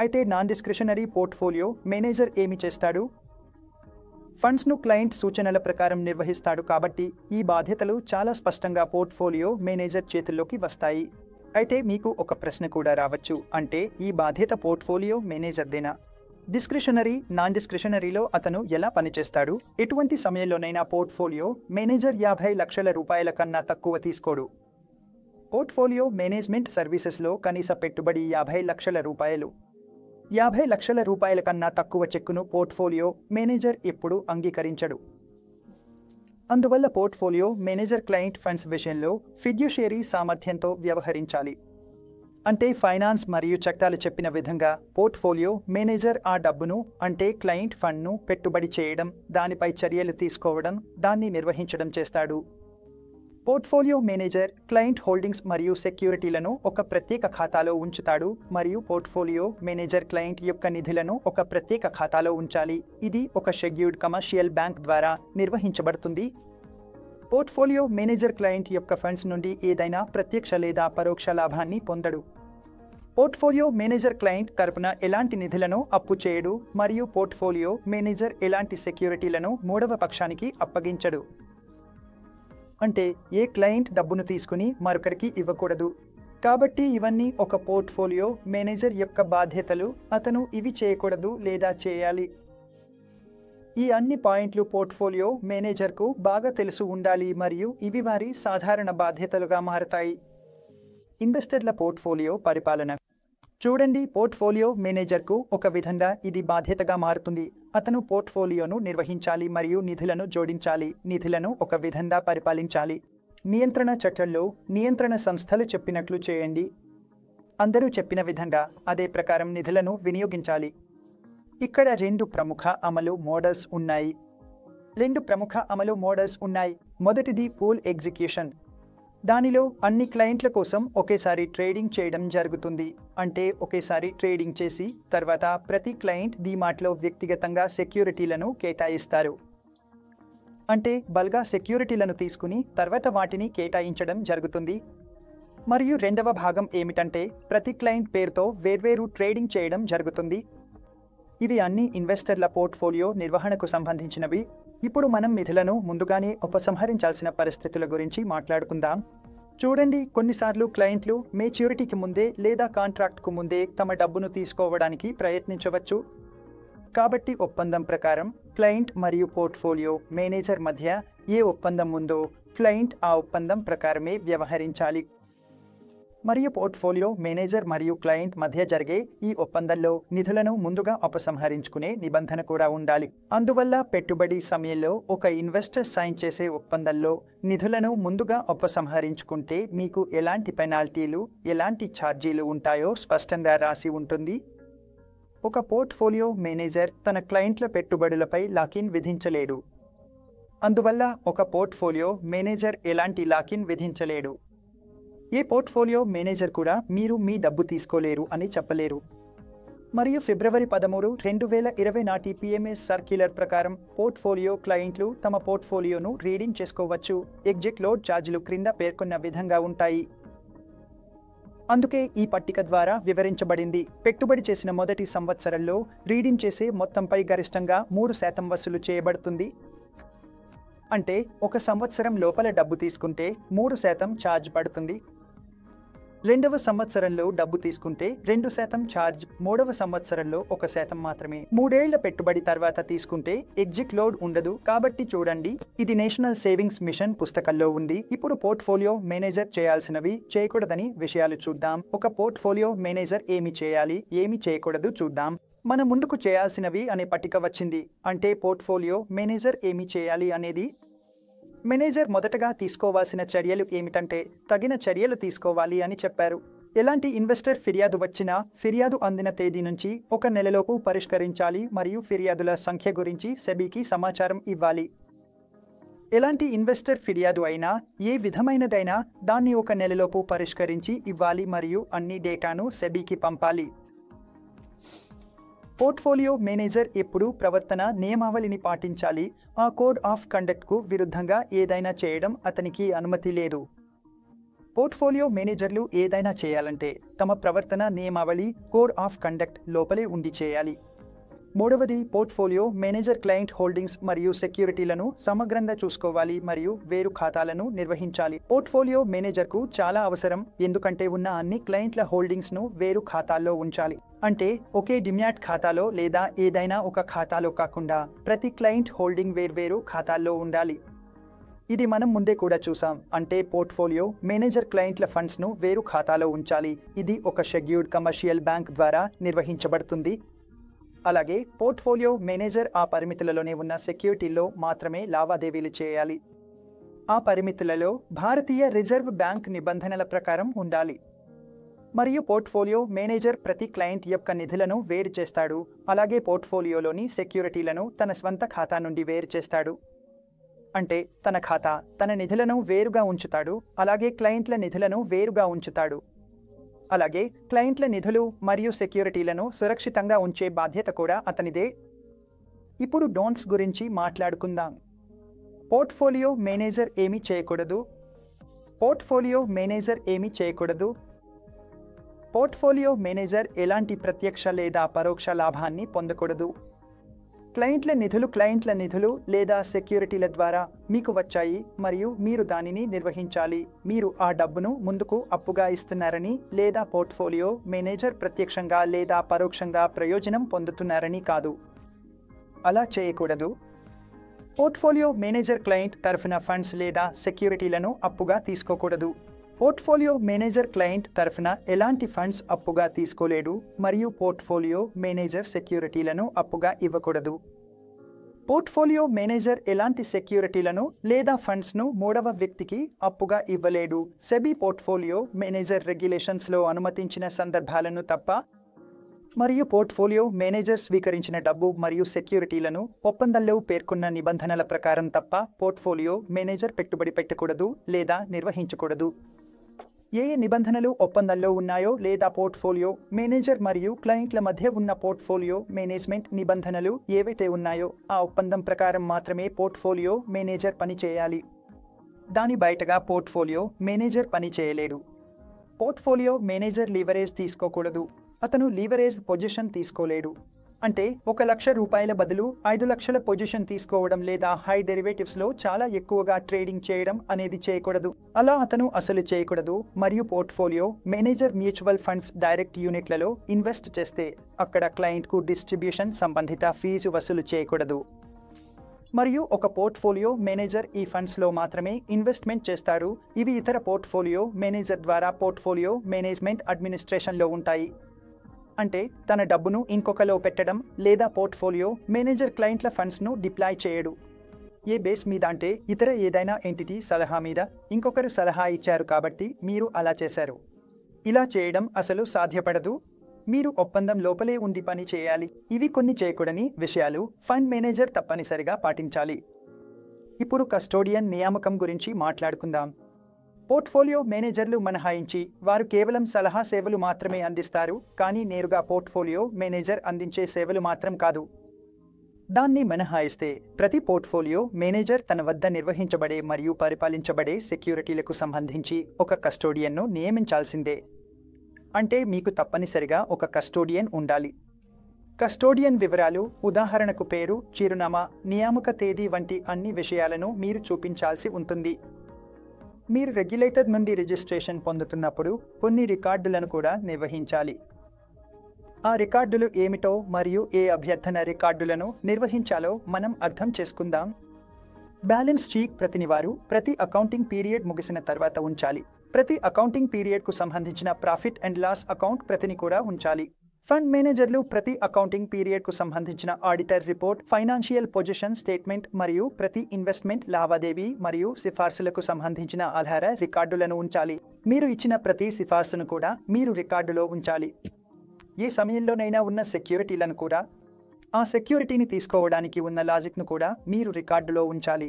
అయితే నాన్ డిస్క్రిషనరీ పోర్ట్ఫోలియో మేనేజర్ ఏమి చేస్తాడు? ఫండ్స్ను క్లయింట్ సూచనల ప్రకారం నిర్వహిస్తాడు కాబట్టి ఈ బాధ్యతలు చాలా స్పష్టంగా పోర్ట్ఫోలియో మేనేజర్ చేతుల్లోకి వస్తాయి. అయితే మీకు ఒక ప్రశ్న కూడా రావచ్చు, అంటే ఈ బాధ్యత పోర్ట్ఫోలియో మేనేజర్దేనా? డిస్క్రిషనరీ, నాన్ డిస్క్రిషనరీలో అతను ఎలా పనిచేస్తాడు? ఎటువంటి సమయంలోనైనా పోర్ట్ఫోలియో మేనేజర్ 50 లక్షల రూపాయల కన్నా తక్కువ తీసుకోడు. పోర్ట్ఫోలియో మేనేజ్మెంట్ సర్వీసెస్లో కనీస పెట్టుబడి 50 లక్షల రూపాయలు. 50 లక్షల రూపాయల కన్నా తక్కువ చెక్కును పోర్ట్ఫోలియో మేనేజర్ ఎప్పుడూ అంగీకరించడు. అందువల్ల పోర్ట్ఫోలియో మేనేజర్ క్లయింట్ ఫండ్స్ విషయంలో ఫిడ్యూషియరీ సామర్థ్యంతో వ్యవహరించాలి. అంటే ఫైనాన్స్ మరియు చట్టాలు చెప్పిన విధంగా పోర్ట్ఫోలియో మేనేజర్ ఆ డబ్బును, అంటే క్లయింట్ ఫండ్ను పెట్టుబడి చేయడం, దానిపై చర్యలు తీసుకోవడం, దాన్ని నిర్వహించడం చేస్తాడు. పోర్ట్ఫోలియో మేనేజర్ క్లయింట్ హోల్డింగ్స్ మరియు సెక్యూరిటీలను ఒక ప్రత్యేక ఖాతాలో ఉంచుతాడు మరియు పోర్ట్ఫోలియో మేనేజర్ క్లయింట్ యొక్క నిధులను ఒక ప్రత్యేక ఖాతాలో ఉంచాలి. ఇది ఒక షెడ్యూల్డ్ కమర్షియల్ బ్యాంక్ ద్వారా నిర్వహించబడుతుంది. పోర్ట్ఫోలియో మేనేజర్ క్లయింట్ యొక్క ఫండ్స్ నుండి ఏదైనా ప్రత్యక్ష లేదా పరోక్ష లాభాన్ని పొందడు. పోర్ట్ఫోలియో మేనేజర్ క్లయింట్ తరపున ఎలాంటి నిధులను అప్పు చేయడు మరియు పోర్ట్ఫోలియో మేనేజర్ ఎలాంటి సెక్యూరిటీలను మూడవ పక్షానికి అప్పగించడు. అంటే ఏ క్లయింట్ డబ్బును తీసుకుని మరొకరికి ఇవ్వకూడదు. కాబట్టి ఇవన్నీ ఒక పోర్ట్ఫోలియో మేనేజర్ యొక్క బాధ్యతలు. అతను ఇవి చేయకూడదు లేదా చేయాలి. ఈ అన్ని పాయింట్లు పోర్ట్ఫోలియో మేనేజర్కు బాగా తెలుసు ఉండాలి మరియు ఇవి వారి సాధారణ బాధ్యతలుగా మారతాయి. ఇన్వెస్టర్ల పోర్ట్ఫోలియో పరిపాలన చూడండి. పోర్ట్ఫోలియో మేనేజర్కు ఒక విధంగా ఇది బాధ్యతగా మారుతుంది. అతను పోర్ట్ఫోలియోను నిర్వహించాలి మరియు నిధులను జోడించాలి, నిధులను ఒక విధంగా పరిపాలించాలి. నియంత్రణ చట్టంలో నియంత్రణ సంస్థలు చెప్పినట్లు చేయండి. అందరూ చెప్పిన విధంగా అదే ప్రకారం నిధులను వినియోగించాలి. ఇక్కడ రెండు ప్రముఖ అమలు మోడల్స్ ఉన్నాయి. మొదటిది పూల్ ఎగ్జిక్యూషన్. దానిలో అన్ని క్లయింట్ల కోసం ఒకేసారి ట్రేడింగ్ చేయడం జరుగుతుంది. అంటే ఒకేసారి ట్రేడింగ్ చేసి తర్వాత ప్రతి క్లయింట్ డీమాట్లో వ్యక్తిగతంగా సెక్యూరిటీలను కేటాయిస్తారు. అంటే బల్గా సెక్యూరిటీలను తీసుకుని తర్వాత వాటిని కేటాయించడం జరుగుతుంది. మరియు రెండవ భాగం ఏమిటంటే ప్రతి క్లయింట్ పేరుతో వేర్వేరు ట్రేడింగ్ చేయడం జరుగుతుంది. ఇవి అన్ని ఇన్వెస్టర్ల పోర్ట్ఫోలియో నిర్వహణకు సంబంధించినవి. ఇప్పుడు మనం నిధులను ముందుగానే ఉపసంహరించాల్సిన పరిస్థితుల గురించి మాట్లాడుకుందాం. చూడండి, కొన్నిసార్లు క్లయింట్లు మెచ్యూరిటీకి ముందే లేదా కాంట్రాక్ట్కు ముందే తమ డబ్బును తీసుకోవడానికి ప్రయత్నించవచ్చు. కాబట్టి ఒప్పందం ప్రకారం క్లయింట్ మరియు పోర్ట్ఫోలియో మేనేజర్ మధ్య ఏ ఒప్పందం ఉందో క్లయింట్ ఆ ఒప్పందం ప్రకారమే వ్యవహరించాలి. మరియు పోర్ట్ఫోలియో మేనేజర్ మరియు క్లయింట్ మధ్య జరిగే ఈ ఒప్పందంలో నిధులను ముందుగా ఉపసంహరించుకునే నిబంధన కూడా ఉండాలి. అందువల్ల పెట్టుబడి సమయంలో ఒక ఇన్వెస్టర్ సైన్ చేసే ఒప్పందంలో నిధులను ముందుగా ఉపసంహరించుకుంటే మీకు ఎలాంటి పెనాల్టీలు, ఎలాంటి ఛార్జీలు ఉంటాయో స్పష్టంగా రాసి ఉంటుంది. ఒక పోర్ట్ఫోలియో మేనేజర్ తన క్లయింట్ల పెట్టుబడులపై లాకిన్ విధించలేడు. అందువల్ల ఒక పోర్ట్ఫోలియో మేనేజర్ ఎలాంటి లాకిన్ విధించలేడు. ఏ పోర్ట్ఫోలియో మేనేజర్ కూడా మీరు మీ డబ్బు తీసుకోలేరు అని చెప్పలేరు. మరియు ఫిబ్రవరి 13, 2020 నాటి పిఎంఎస్ సర్క్యులర్ ప్రకారం పోర్ట్ఫోలియో క్లయింట్లు తమ పోర్ట్ఫోలియోను రీడింగ్ చేసుకోవచ్చు. ఎగ్జిట్ లోడ్ ఛార్జీలు క్రింద పేర్కొన్న విధంగా ఉంటాయి. అందుకే ఈ పట్టిక ద్వారా వివరించబడింది. పెట్టుబడి చేసిన మొదటి సంవత్సరంలో రీడింగ్ చేసే మొత్తంపై గరిష్టంగా 3% వసూలు చేయబడుతుంది. అంటే ఒక సంవత్సరం లోపల డబ్బు తీసుకుంటే 3% ఛార్జ్ పడుతుంది. రెండవ సంవత్సరంలో డబ్బు తీసుకుంటే 2% ఛార్జ్, మూడవ సంవత్సరంలో 1% మాత్రమే. 3 ఏళ్ల పెట్టుబడి తర్వాత తీసుకుంటే ఎగ్జిట్ లోడ్ ఉండదు. కాబట్టి చూడండి, ఇది నేషనల్ సేవింగ్స్ మిషన్ పుస్తకంలో ఉంది. ఇప్పుడు పోర్ట్ఫోలియో మేనేజర్ చేయాల్సినవి, చేయకూడదని విషయాలు చూద్దాం. ఒక పోర్ట్ఫోలియో మేనేజర్ ఏమి చేయాలి, ఏమి చేయకూడదు చూద్దాం. మన ముందుకు చేయాల్సినవి అనే పట్టిక వచ్చింది. అంటే పోర్ట్ఫోలియో మేనేజర్ ఏమి చేయాలి అనేది. మేనేజర్ మొదటగా తీసుకోవాల్సిన చర్యలు ఏమిటంటే తగిన చర్యలు తీసుకోవాలి అని చెప్పారు. ఎలాంటి ఇన్వెస్టర్ ఫిర్యాదు వచ్చినా ఫిర్యాదు అందిన తేదీ నుంచి 1 నెలలోపు పరిష్కరించాలి మరియు ఫిర్యాదుల సంఖ్య గురించి సెబీకి సమాచారం ఇవ్వాలి. ఎలాంటి ఇన్వెస్టర్ ఫిర్యాదు అయినా ఏ విధమైనదైనా దాన్ని 1 నెలలోపు పరిష్కరించి ఇవ్వాలి మరియు అన్ని డేటాను సెబీకి పంపాలి. పోర్ట్ఫోలియో మేనేజర్ ఎప్పుడూ ప్రవర్తన నియమావళిని పాటించాలి. ఆ కోడ్ ఆఫ్ కండక్ట్కు విరుద్ధంగా ఏదైనా చేయడం అతనికి అనుమతి లేదు. పోర్ట్ఫోలియో మేనేజర్లు ఏదైనా చేయాలంటే తమ ప్రవర్తన నియమావళి కోడ్ ఆఫ్ కండక్ట్ లోపలే ఉండి చేయాలి. మూడవది, పోర్ట్ఫోలియో మేనేజర్ క్లయింట్ హోల్డింగ్స్ మరియు సెక్యూరిటీలను సమగ్రంగా చూసుకోవాలి మరియు వేరు ఖాతాలను నిర్వహించాలి. పోర్ట్ఫోలియో మేనేజర్కు చాలా అవసరం, ఎందుకంటే ఉన్న అన్ని క్లయింట్ల హోల్డింగ్స్ను వేరు ఖాతాల్లో ఉంచాలి. అంటే ఒకే డిమ్యాట్ ఖాతాలో లేదా ఏదైనా ఒక ఖాతాలో కాకుండా ప్రతి క్లయింట్ హోల్డింగ్ వేర్వేరు ఖాతాల్లో ఉండాలి. ఇది మనం ముందే కూడా చూసాం. అంటే పోర్ట్ఫోలియో మేనేజర్ క్లయింట్ల ఫండ్స్ను వేరు ఖాతాలో ఉంచాలి. ఇది ఒక షెడ్యూల్డ్ కమర్షియల్ బ్యాంక్ ద్వారా నిర్వహించబడుతుంది. అలాగే పోర్ట్ఫోలియో మేనేజర్ ఆ పరిమితులలోనే ఉన్న సెక్యూరిటీల్లో మాత్రమే లావాదేవీలు చేయాలి. ఆ పరిమితులలో భారతీయ రిజర్వ్ బ్యాంక్ నిబంధనల ప్రకారం ఉండాలి. మరియు పోర్ట్ఫోలియో మేనేజర్ ప్రతి క్లయింట్ యొక్క నిధులను వేరు చేస్తాడు. అలాగే పోర్ట్ఫోలియోలోని సెక్యూరిటీలను తన స్వంత ఖాతా నుండి వేరు చేస్తాడు. అంటే తన ఖాతా తన నిధులను వేరుగా ఉంచుతాడు, అలాగే క్లయింట్ల నిధులను వేరుగా ఉంచుతాడు. అలాగే క్లయింట్ల నిధులు మరియు సెక్యూరిటీలను సురక్షితంగా ఉంచే బాధ్యత కూడా అతనిదే. ఇప్పుడు డోంట్స్ గురించి మాట్లాడుకుందాం. పోర్ట్ఫోలియో మేనేజర్ ఏమీ చేయకూడదు. పోర్ట్ఫోలియో మేనేజర్ ఏమీ చేయకూడదు. పోర్ట్ఫోలియో మేనేజర్ ఎలాంటి ప్రత్యక్ష లేదా పరోక్ష లాభాన్ని పొందకూడదు. క్లయింట్ల నిధులు లేదా సెక్యూరిటీల ద్వారా మీకు వచ్చాయి మరియు మీరు దానిని నిర్వహించాలి. మీరు ఆ డబ్బును ముందుకు అప్పుగా ఇస్తున్నారని లేదా పోర్ట్ఫోలియో మేనేజర్ ప్రత్యక్షంగా లేదా పరోక్షంగా ప్రయోజనం పొందుతున్నారని కాదు. అలా చేయకూడదు. పోర్ట్ఫోలియో మేనేజర్ క్లయింట్ తరఫున ఫండ్స్ లేదా సెక్యూరిటీలను అప్పుగా తీసుకోకూడదు. పోర్ట్ఫోలియో మేనేజర్ క్లయింట్ తరఫున ఎలాంటి ఫండ్స్ అప్పుగా తీసుకోలేడు మరియు పోర్ట్ఫోలియో మేనేజర్ సెక్యూరిటీలను అప్పుగా ఇవ్వకూడదు. పోర్ట్ఫోలియో మేనేజర్ ఎలాంటి సెక్యూరిటీలను లేదా ఫండ్స్ను మూడవ వ్యక్తికి అప్పుగా ఇవ్వలేడు. సెబీ పోర్ట్ఫోలియో మేనేజర్ రెగ్యులేషన్స్లో అనుమతించిన సందర్భాలను తప్ప మరియు పోర్ట్ఫోలియో మేనేజర్ స్వీకరించిన డబ్బు మరియు సెక్యూరిటీలను ఒప్పందంలో పేర్కొన్న నిబంధనల ప్రకారం తప్ప పోర్ట్ఫోలియో మేనేజర్ పెట్టుబడి పెట్టకూడదు లేదా నిర్వహించకూడదు. ఏ నిబంధనలు ఒప్పందంలో ఉన్నాయో లేదా పోర్ట్ఫోలియో మేనేజర్ మరియు క్లయింట్ల మధ్య ఉన్న పోర్ట్ఫోలియో మేనేజ్మెంట్ నిబంధనలు ఏవైతే ఉన్నాయో ఆ ఒప్పందం ప్రకారం మాత్రమే పోర్ట్ఫోలియో మేనేజర్ పని చేయాలి. దాని బయటగా పోర్ట్ఫోలియో మేనేజర్ పని చేయలేడు. పోర్ట్ఫోలియో మేనేజర్ లీవరేజ్ తీసుకోకూడదు. అతను లీవరేజ్ పొజిషన్ తీసుకోలేడు. అంటే 1 లక్ష రూపాయల బదులు 5 లక్షల పొజిషన్ తీసుకోవడం లేదా హై డెరివేటివ్స్లో చాలా ఎక్కువగా ట్రేడింగ్ చేయడం అనేది చేయకూడదు. అలా అతను అసలు చేయకూడదు. మరియు portfolio manager mutual funds direct యూనిట్లలో ఇన్వెస్ట్ చేస్తే అక్కడ క్లయింట్కు డిస్ట్రిబ్యూషన్ సంబంధిత ఫీజు వసూలు చేయకూడదు. మరియు ఒక పోర్ట్ఫోలియో మేనేజర్ ఈ ఫండ్స్లో మాత్రమే ఇన్వెస్ట్మెంట్ చేస్తారు. ఇవి ఇతర పోర్ట్ఫోలియో మేనేజర్ ద్వారా పోర్ట్ఫోలియో మేనేజ్మెంట్ అడ్మినిస్ట్రేషన్లో ఉంటాయి. అంటే తన డబ్బును ఇంకొకలో పెట్టడం లేదా పోర్ట్ఫోలియో మేనేజర్ క్లయింట్ల ఫండ్స్ను డిప్లాయ్ చేయడు. ఏ బేస్ మీద అంటే ఇతర ఏదైనా ఎంటిటీ సలహా మీద ఇంకొకరు సలహా ఇచ్చారు కాబట్టి మీరు అలా చేశారు. ఇలా చేయడం అసలు సాధ్యపడదు. మీరు ఒప్పందం లోపలే ఉండి పని చేయాలి. ఇవి కొన్ని చేయకూడని విషయాలు ఫండ్ మేనేజర్ తప్పనిసరిగా పాటించాలి. ఇప్పుడు కస్టోడియన్ నియామకం గురించి మాట్లాడుకుందాం. పోర్ట్ఫోలియో మేనేజర్లు మినహాయించి వారు కేవలం సలహా సేవలు మాత్రమే అందిస్తారు, కానీ నేరుగా పోర్ట్ఫోలియో మేనేజర్ అందించే సేవలు మాత్రం కాదు. దాన్ని మినహాయిస్తే ప్రతి పోర్ట్ఫోలియో మేనేజర్ తన వద్ద నిర్వహించబడే మరియు పరిపాలించబడే సెక్యూరిటీలకు సంబంధించి ఒక కస్టోడియన్ను నియమించాల్సిందే. అంటే మీకు తప్పనిసరిగా ఒక కస్టోడియన్ ఉండాలి. కస్టోడియన్ వివరాలు, ఉదాహరణకు పేరు, చిరునామా, నియామక తేదీ వంటి అన్ని విషయాలను మీరు చూపించాల్సి ఉంటుంది. మీరు రెగ్యులేటర్ నుండి రిజిస్ట్రేషన్ పొందుతున్నప్పుడు కొన్ని రికార్డులను కూడా నిర్వహించాలి. ఆ రికార్డులు ఏమిటో మరియు ఏ అభ్యర్థన రికార్డులను నిర్వహించాలో మనం అర్థం చేసుకుందాం. బ్యాలెన్స్ షీట్ ప్రతిని వారు ప్రతి అకౌంటింగ్ పీరియడ్ ముగిసిన తర్వాత ఉంచాలి. ప్రతి అకౌంటింగ్ పీరియడ్కు సంబంధించిన ప్రాఫిట్ అండ్ లాస్ అకౌంట్ ప్రతిని కూడా ఉంచాలి. ఫండ్ మేనేజర్లు ప్రతి అకౌంటింగ్ పీరియడ్కు సంబంధించిన auditor report, financial position statement మరియు ప్రతి ఇన్వెస్ట్మెంట్ లావాదేవీ మరియు సిఫార్సులకు సంబంధించిన ఆధార రికార్డులను ఉంచాలి. మీరు ఇచ్చిన ప్రతి సిఫార్సును కూడా మీరు రికార్డులో ఉంచాలి. ఏ సమయంలోనైనా ఉన్న సెక్యూరిటీలను కూడా, ఆ సెక్యూరిటీని తీసుకోవడానికి ఉన్న లాజిక్ను కూడా మీరు రికార్డులో ఉంచాలి.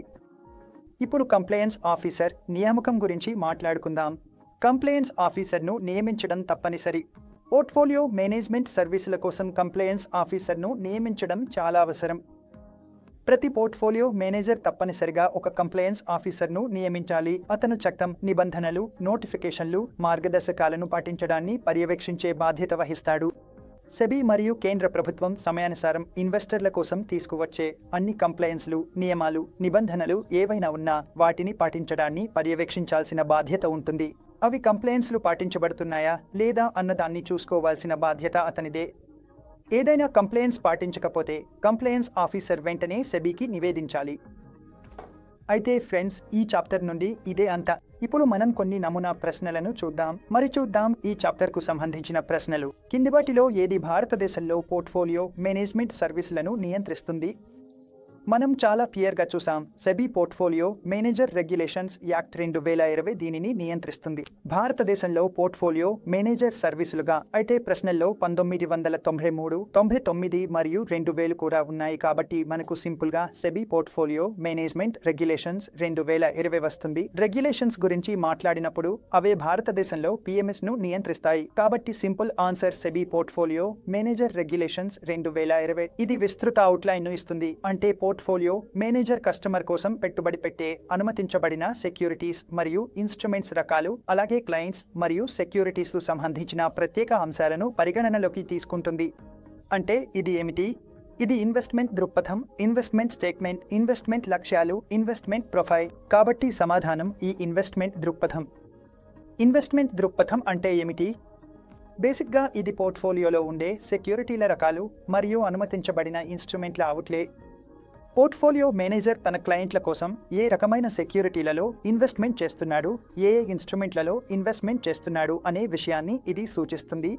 ఇప్పుడు కంప్లయన్స్ ఆఫీసర్ నియామకం గురించి మాట్లాడుకుందాం. కంప్లయన్స్ ఆఫీసర్ను నియమించడం తప్పనిసరి. పోర్ట్ఫోలియో మేనేజ్మెంట్ సర్వీసుల కోసం కంప్లయన్స్ ఆఫీసర్ను నియమించడం చాలా అవసరం. ప్రతి పోర్ట్ఫోలియో మేనేజర్ తప్పనిసరిగా ఒక కంప్లయన్స్ ఆఫీసర్ను నియమించాలి. అతను చట్టం, నిబంధనలు, నోటిఫికేషన్లు, మార్గదర్శకాలను పాటించడాన్ని పర్యవేక్షించే బాధ్యత వహిస్తాడు. సెబీ మరియు కేంద్ర ప్రభుత్వం సమయానుసారం ఇన్వెస్టర్ల కోసం తీసుకువచ్చే అన్ని కంప్లైన్స్లు, నియమాలు, నిబంధనలు ఏవైనా ఉన్నా వాటిని పాటించడాన్ని పర్యవేక్షించాల్సిన బాధ్యత ఉంటుంది. అవి కంప్లైన్స్లు పాటించబడుతున్నాయా లేదా అన్నదాన్ని చూసుకోవాల్సిన బాధ్యత అతనిదే. ఏదైనా కంప్లైన్స్ పాటించకపోతే కంప్లైన్స్ ఆఫీసర్ వెంటనే సెబీకి నివేదించాలి. అయితే ఫ్రెండ్స్, ఈ చాప్టర్ నుండి ఇదే అంతా. ఇప్పుడు మనం కొన్ని నమూనా ప్రశ్నలను చూద్దాం. ఈ చాప్టర్కు సంబంధించిన ప్రశ్నలు. కింది వాటిలో ఏది భారతదేశంలో పోర్ట్ఫోలియో మేనేజ్మెంట్ సర్వీసులను నియంత్రిస్తుంది? మనం చాలా క్లియర్గా చూసాం. SEBI portfolio manager regulations act 2020 దీనిని నియంత్రిస్తుంది. భారతదేశంలో పోర్ట్ఫోలియో మేనేజర్ సర్వీసులుగా అయితే ప్రశ్నల్లో 1993, 99 మరియు 2000 కూడా ఉన్నాయి. కాబట్టి మనకు సింపుల్గా సెబీ పోర్ట్ఫోలియో మేనేజ్మెంట్ రెగ్యులేషన్స్ 2020 వస్తుంది. రెగ్యులేషన్స్ గురించి మాట్లాడినప్పుడు అవే భారతదేశంలో పిఎంఎస్ ను నియంత్రిస్తాయి. కాబట్టి simple answer SEBI portfolio manager regulations 2020. ఇది విస్తృత అవుట్లైన్ ను ఇస్తుంది. అంటే పోర్ట్ఫోలియో మేనేజర్ కస్టమర్ కోసం పెట్టుబడి పెట్టే అనుమతించబడిన సెక్యూరిటీస్ మరియు ఇన్స్ట్రుమెంట్స్ రకాలు, అలాగే క్లయింట్స్ మరియు సెక్యూరిటీస్కు సంబంధించిన ప్రత్యేక అంశాలను పరిగణనలోకి తీసుకుంటుంది. అంటే ఇది ఏమిటి? ఇది ఇన్వెస్ట్మెంట్ దృక్పథం, ఇన్వెస్ట్మెంట్ స్టేట్మెంట్, ఇన్వెస్ట్మెంట్ లక్ష్యాలు, ఇన్వెస్ట్మెంట్ ప్రొఫైల్. కాబట్టి సమాధానం ఈ ఇన్వెస్ట్మెంట్ దృక్పథం. ఇన్వెస్ట్మెంట్ దృక్పథం అంటే ఏమిటి? బేసిక్గా ఇది పోర్ట్ఫోలియోలో ఉండే సెక్యూరిటీల రకాలు మరియు అనుమతించబడిన ఇన్స్ట్రుమెంట్ల అవుట్లే. పోర్ట్ఫోలియో మేనేజర్ తన క్లయింట్ల కోసం ఏ రకమైన సెక్యూరిటీలలో ఇన్వెస్ట్మెంట్ చేస్తున్నాడు, ఏ ఇన్స్ట్రుమెంట్లలో ఇన్వెస్ట్మెంట్ చేస్తున్నాడు అనే విషయాన్ని ఇది సూచిస్తుంది.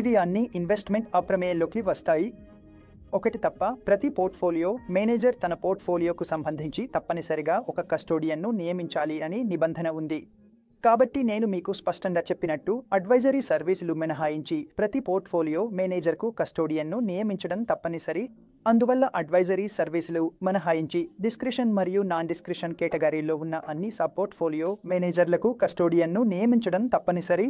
ఇవి అన్ని ఇన్వెస్ట్మెంట్ అప్రమేయంలోకి వస్తాయి. ఒకటి తప్ప ప్రతి పోర్ట్ఫోలియో మేనేజర్ తన పోర్ట్ఫోలియోకు సంబంధించి తప్పనిసరిగా ఒక కస్టోడియన్ను నియమించాలి అని నిబంధన ఉంది. కాబట్టి నేను మీకు స్పష్టంగా చెప్పినట్టు అడ్వైజరీ సర్వీసులు మినహాయించి ప్రతి పోర్ట్ఫోలియో మేనేజర్కు కస్టోడియన్ను నియమించడం తప్పనిసరి. అందువల్ల అడ్వైజరీ సర్వీసులు మినహాయించి డిస్క్రిషన్ మరియు నాన్ డిస్క్రిషన్ కేటగిరీలో ఉన్న అన్ని సబ్ పోర్ట్ఫోలియో మేనేజర్లకు కస్టోడియన్ను నియమించడం తప్పనిసరి.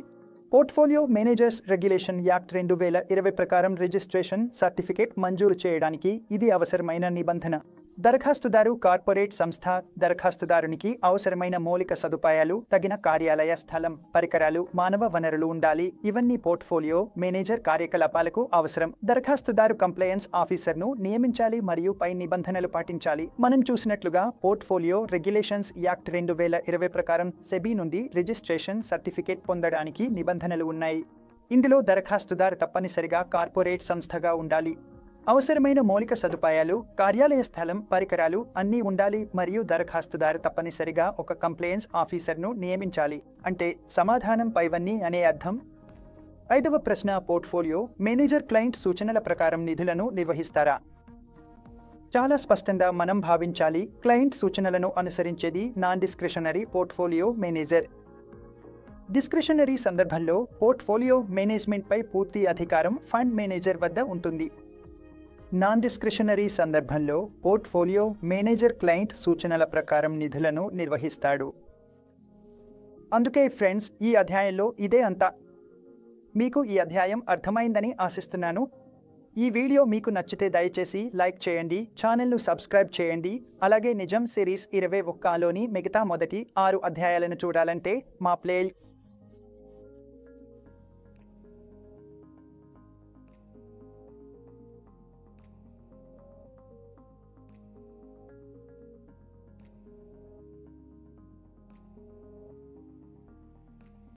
పోర్ట్ఫోలియో మేనేజర్స్ రెగ్యులేషన్ యాక్ట్ 2020 ప్రకారం రిజిస్ట్రేషన్ సర్టిఫికేట్ మంజూరు చేయడానికి ఇది అవసరమైన నిబంధన. దరఖాస్తుదారు కార్పొరేట్ సంస్థ. దరఖాస్తుదారునికి అవసరమైన మౌలిక సదుపాయాలు, తగిన కార్యాలయ స్థలం, పరికరాలు, మానవ వనరులు ఉండాలి. ఇవన్నీ పోర్ట్ఫోలియో మేనేజర్ కార్యకలాపాలకు అవసరం. దరఖాస్తుదారు కంప్లయన్స్ ఆఫీసర్ను నియమించాలి మరియు పై నిబంధనలు పాటించాలి. మనం చూసినట్లుగా పోర్ట్ఫోలియో రెగ్యులేషన్స్ యాక్ట్ 2020 ప్రకారం సెబీ నుండి రిజిస్ట్రేషన్ సర్టిఫికేట్ పొందడానికి నిబంధనలు ఉన్నాయి. ఇందులో దరఖాస్తుదారు తప్పనిసరిగా కార్పొరేట్ సంస్థగా ఉండాలి. అవసరమైన మౌలిక సదుపాయాలు, కార్యాలయ స్థలం, పరికరాలు అన్నీ ఉండాలి మరియు దరఖాస్తుదారు తప్పనిసరిగా ఒక కంప్లైన్స్ ఆఫీసర్ను నియమించాలి. అంటే సమాధానం పైవన్నీ అనే అర్థం. 5వ ప్రశ్న, పోర్ట్ఫోలియో మేనేజర్ క్లయింట్ సూచనల ప్రకారం నిధులను నిర్వహిస్తారా? చాలా స్పష్టంగా మనం భావించాలి. క్లయింట్ సూచనలను అనుసరించేది non discretionary portfolio manager. Discretionary సందర్భంలో పోర్ట్ఫోలియో మేనేజ్మెంట్పై పూర్తి అధికారం ఫండ్ మేనేజర్ వద్ద ఉంటుంది. నాన్ డిస్క్రిషనరీ సందర్భంలో పోర్ట్ఫోలియో మేనేజర్ క్లయింట్ సూచనల ప్రకారం నిధులను నిర్వహిస్తాడు. అందుకే ఫ్రెండ్స్, ఈ అధ్యాయంలో ఇదే అంతా. మీకు ఈ అధ్యాయం అర్థమైందని ఆశిస్తున్నాను. ఈ వీడియో మీకు నచ్చితే దయచేసి లైక్ చేయండి, ఛానల్ను సబ్స్క్రైబ్ చేయండి. అలాగే నిజం సిరీస్ 21లోని మిగతా మొదటి 6 అధ్యాయాలను చూడాలంటే మా ప్లే